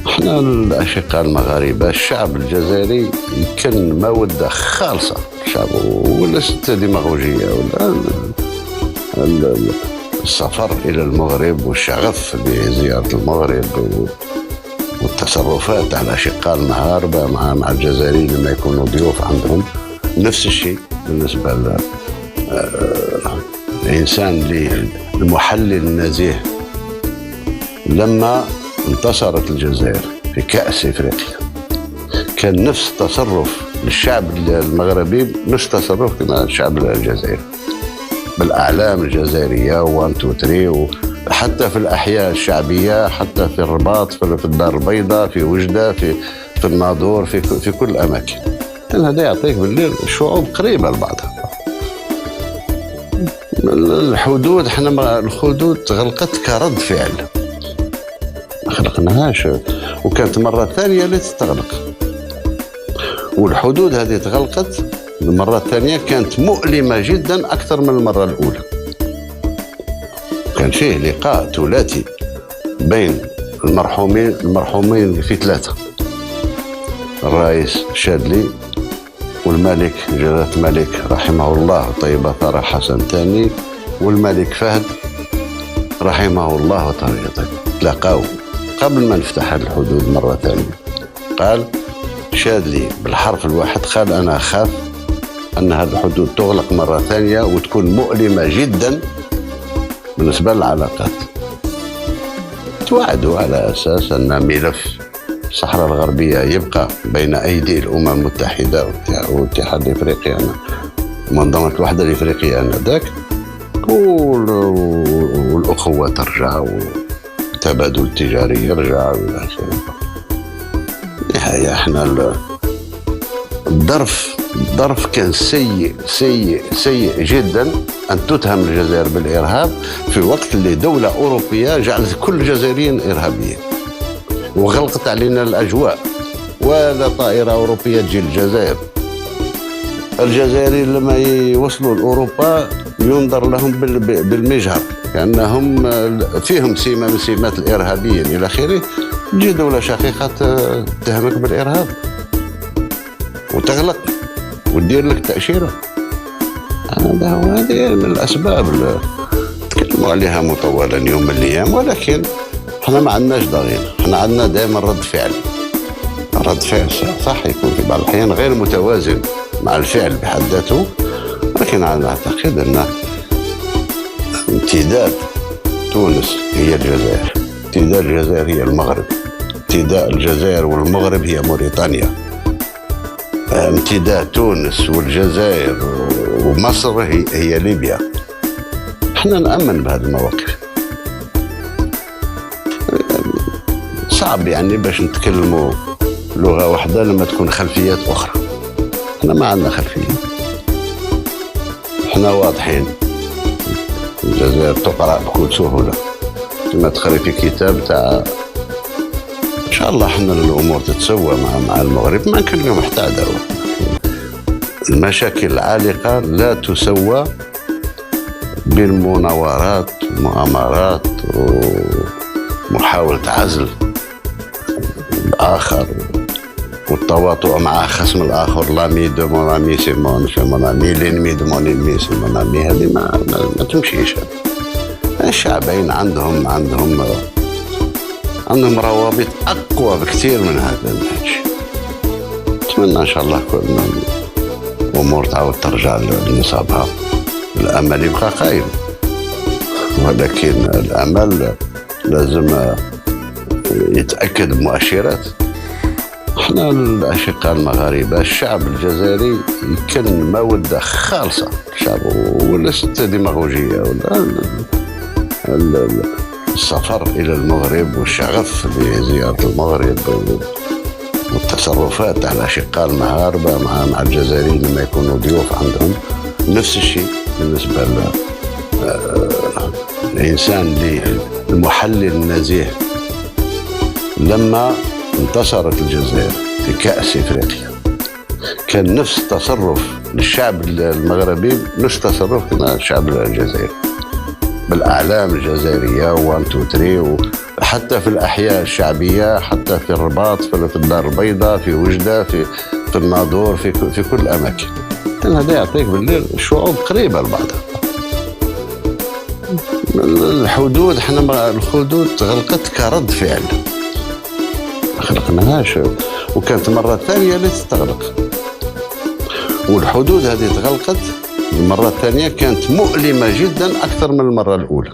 احنا الأشقاء المغاربة الشعب الجزائري كان مودة خالصة الشعب، ولست ديماغوجية ولا السفر إلى المغرب والشغف بزيارة المغرب والتصرفات على الأشقاء المغاربة مع الجزائريين لما يكونوا ضيوف عندهم. نفس الشيء بالنسبة للإنسان المحلل النزيه لما انتصرت الجزائر في كأس إفريقيا، كان نفس التصرف للشعب المغربي نفس التصرف كما الشعب الجزائري بالأعلام الجزائرية 1 2 3، وحتى في الأحياء الشعبية، حتى في الرباط، في الدار البيضاء، في وجدة، في الناظور، في كل الأماكن. كان هذا يعطيك بالليل الشعوب قريبة لبعضها. الحدود احنا الحدود غلقت كرد فعل، ما خلقناهاش، وكانت مرة ثانية اللي تستغلق. والحدود هذه تغلقت المرة الثانية كانت مؤلمة جدا أكثر من المرة الأولى. كان فيه لقاء ثلاثي بين المرحومين في ثلاثة، الرئيس الشاذلي والملك جلالة الملك رحمه الله طيبة ثرى حسن ثاني والملك فهد رحمه الله وطريقته، تلاقاو قبل ما نفتح هذه الحدود مرة ثانية. قال شاذلي بالحرف الواحد، قال أنا أخاف أن هذه الحدود تغلق مرة ثانية وتكون مؤلمة جدا بالنسبة للعلاقات. توعدوا على أساس أن ملف الصحراء الغربية يبقى بين أيدي الأمم المتحدة والاتحاد الإفريقي، منظمة الوحدة الإفريقية آنذاك، والأخوة ترجع والتبادل التجاري يرجع. نهاية احنا الظرف كان سيء سيء سيء جدا أن تتهم الجزائر بالإرهاب في وقت اللي دولة أوروبية جعلت كل الجزائريين إرهابيين وغلقت علينا الأجواء، ولا طائرة أوروبية تجي للجزائر. الجزائريين لما يوصلوا لأوروبا ينظر لهم بالمجهر كأنهم فيهم سمة من سمات الإرهابيين إلى آخره. تجي دولة شقيقة تتهمك بالإرهاب وتغلق وتدير لك تأشيرة. هذه من الأسباب اللي تكلموا عليها مطولا يوم من الأيام، ولكن احنا ما عندناش ضغينة، احنا عندنا دائما رد فعل صح يكون في بعض الأحيان غير متوازن مع الفعل بحد ذاته، لكن أنا أعتقد أن امتداد تونس هي الجزائر، امتداد الجزائر هي المغرب، امتداد الجزائر والمغرب هي موريتانيا، امتداد تونس والجزائر ومصر هي ليبيا. احنا نأمن بهذه المواقف. صعب يعني باش نتكلموا لغة واحدة لما تكون خلفيات أخرى. احنا ما عندنا خلفية، احنا واضحين. الجزائر تقرأ بكل سهولة كما تقري في كتاب تاع إن شاء الله. احنا الأمور تتسوى مع المغرب، ما كان لهم حتى عداوة. المشاكل العالقة لا تسوى بالمناورات والمؤامرات ومحاولة عزل الآخر والتواطؤ مع خصم الآخر. لامي دو مون امي سي مون امي، لينمي دو مون انمي سي مون امي. هذه ما تمشيش. الشعبين عندهم روابط أقوى بكثير من هذا الحكي. نتمنى إن شاء الله كل الأمور تعاود ترجع لنصابها. الأمل يبقى قائم، ولكن الأمل لازم يتأكد بمؤشرات. احنا الأشقاء المغاربة الشعب الجزائري كان مودة خالصة الشعب، ولست ديماغوجية ولا السفر إلى المغرب والشغف بزيارة المغرب والتصرفات على الأشقاء المغاربة مع الجزائريين لما يكونوا ضيوف عندهم. نفس الشيء بالنسبة للإنسان المحلل النزيه لما انتصرت الجزائر في كأس إفريقيا، كان نفس التصرف للشعب المغربي نفس التصرف كما الشعب الجزائري بالأعلام الجزائرية 1 2 3، حتى في الأحياء الشعبية، حتى في الرباط، في الدار البيضاء، في وجدة، في الناظور، في كل الأماكن. يعني هذا يعطيك باللي الشعوب قريبة لبعضها. الحدود، حنا الحدود تغلقت كرد فعل، ما خلقناهاش، وكانت مرة ثانية اللي تستغلق. والحدود هذه تغلقت المرة الثانية كانت مؤلمة جدا أكثر من المرة الأولى.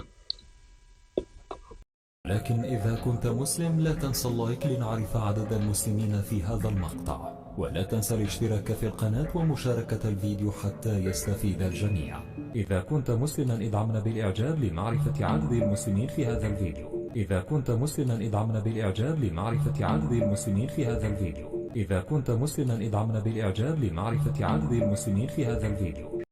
لكن إذا كنت مسلم لا تنسى اللايك لنعرف عدد المسلمين في هذا المقطع، ولا تنسى الاشتراك في القناة ومشاركة الفيديو حتى يستفيد الجميع. إذا كنت مسلما ادعمنا بالإعجاب لمعرفة عدد المسلمين في هذا الفيديو. إذا كنت مسلما ادعمنا بالإعجاب لمعرفة عدد المسلمين في هذا الفيديو. إذا كنت مسلما ادعمنا بالإعجاب لمعرفة عدد المسلمين في هذا الفيديو.